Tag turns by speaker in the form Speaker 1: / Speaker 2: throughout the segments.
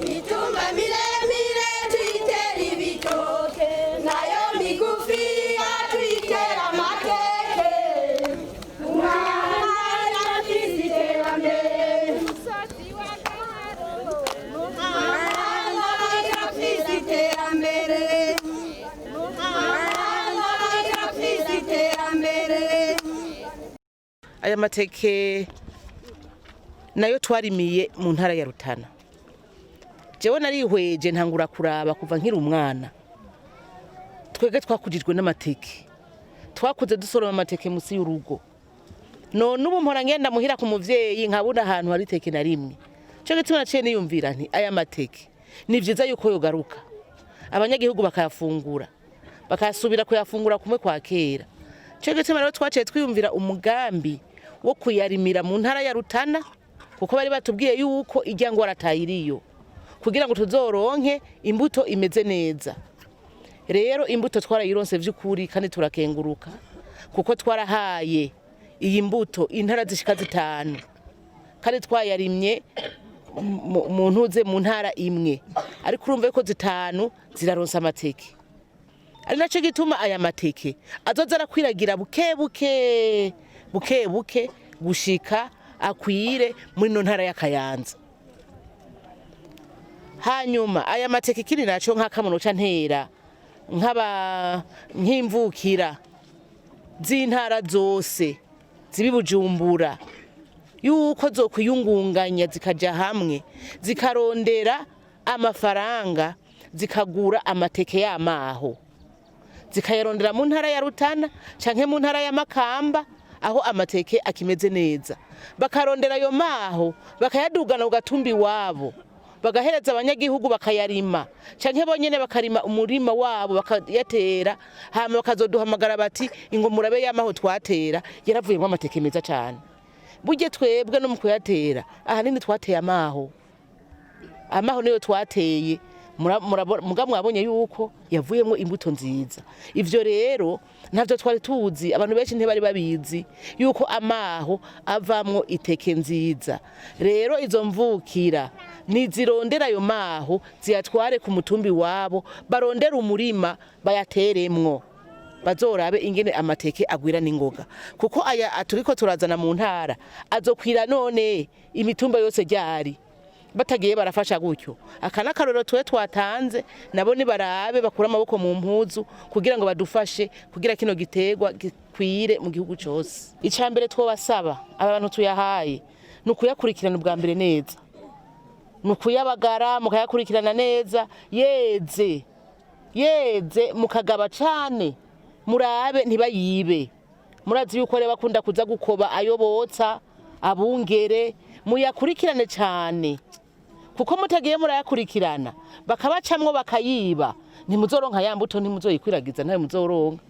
Speaker 1: Mitumba miremire twitera ibitoke nayo migufi twitera amateke umwana afise iterambere umwana afise iterambere umwana afise iterambere.
Speaker 2: Aya mateke nayo twarimiye mu ntara ya Rutana. Jewe narihweje ntangura kuraba kuva nkiri umwana. Twege twakujijwe n'amateke. Twakuze dusoroma amateke musi y'urugo. None ubu mpora ngenda muhira ku muvyeyi nkabona ahantu hari teke na rimwe. Cyo gituma naciye niyumvira nti aya mateke ni vyiza yuko yogaruka. Abanyagihugu bakayafungura. Bakasubira kuyafungura kumwe kwa kera. Cyo gituma rero twaciye twiyumvira umugambi wo kuyarimira mu ntara ya Rutana kuko bari batubwiye yuko ijya ngo aratayiriyo kugira ngo tuzoronke imbuto imeze neza. Rero imbuto twarayironse vy'ukuri kandi turakenguruka kuko twarahaye iyi mbuto intara zishika 5 kandi twayarimye mu ntuze mu ntara imwe ariko urumve ko 5 ziraronsa amateke. Ari naco gituma aya mateke azoza arakwiragira buke buke gushika akwire muri no ntara ya Kayanza. Hanyuma aya mateke kiri naco nk'akamono ca ntera nk'imvukira z'intara zose zibi Bujumbura yuko zo kuyungunganya zikaja hamwe zikarondera amafaranga zikagura amateke yamaho zikayarondera mu ntara ya Rutana canke mu ntara ya Makamba aho amateke akimeze neza bakarondera ayo maho bakayadugana ugatumbi wabo bagahereza abanyagihugu bakayarima canke bonyene bakarima umurima wabo bakayatera hama bakazoduhamagara bati ingo murabe yamaho twatera yaravuyemo amateke meza cyane. Burye twebwe no mu kuyatera ahanini twateye amaho niyo twateye muga mwabonye yuko yavuyemo imbuto nziza. Ivyo rero ntavyo twari tuzi, abantu benshi ntibari babizi yuko amaho avamwo iteke nziza. Rero izo mvukira nizirondera ayo maho ziyatware ku mutumbi wabo barondera umurima bayateremwo bazorabe ingene amateke agwira n'ingoga kuko aya aturiko turazana mu ntara azokwira none imitumba yose ryari batagiye barafasha gutyo. Akana karoro twe twatanze nabo ni barabe bakura amaboko mu mpuzu kugira ngo badufashe kugira kino gitegwa gikwire mu gihugu cyose. Icambere two basaba aba bantu tuyahaye nukuyakurikirana ubwa mbere neza, nukuyabagara mukayakurikirana neza, yeze mukagaba cane murabe ntibayibe. Murazi yuko reba bakunda kuza gukoba ayobotsa abungere, muyakurikirane cyane kuko mutagiye murayakurikirana bakabacamwo bakayiba ntimuzoronka ya mbuto ntimuzoyikwiragiza ntayo muzoronka.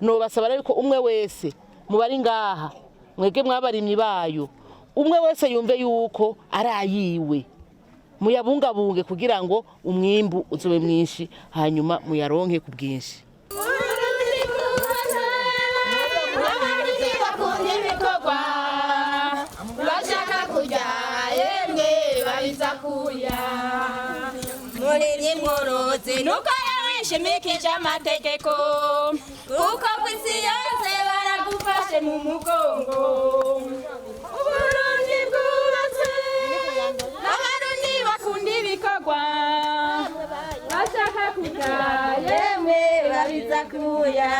Speaker 2: No basaba rero ko umwe wese mubari ngaha mwege mwabarimyi bayo umwe wese yumve yuko arayiwe muyabungabunge kugira ngo umwimbu uzobe mwinshi hanyuma muyaronke ku bwinshi.
Speaker 1: Murimyi mworozi nuko yawishimikije amategeko kuko kw'isi yose baragufashe mu mugongo. Uburundi bwubatse n'abarundi bakunda ibikorwa bashaka kuja yemwe babiza kuya.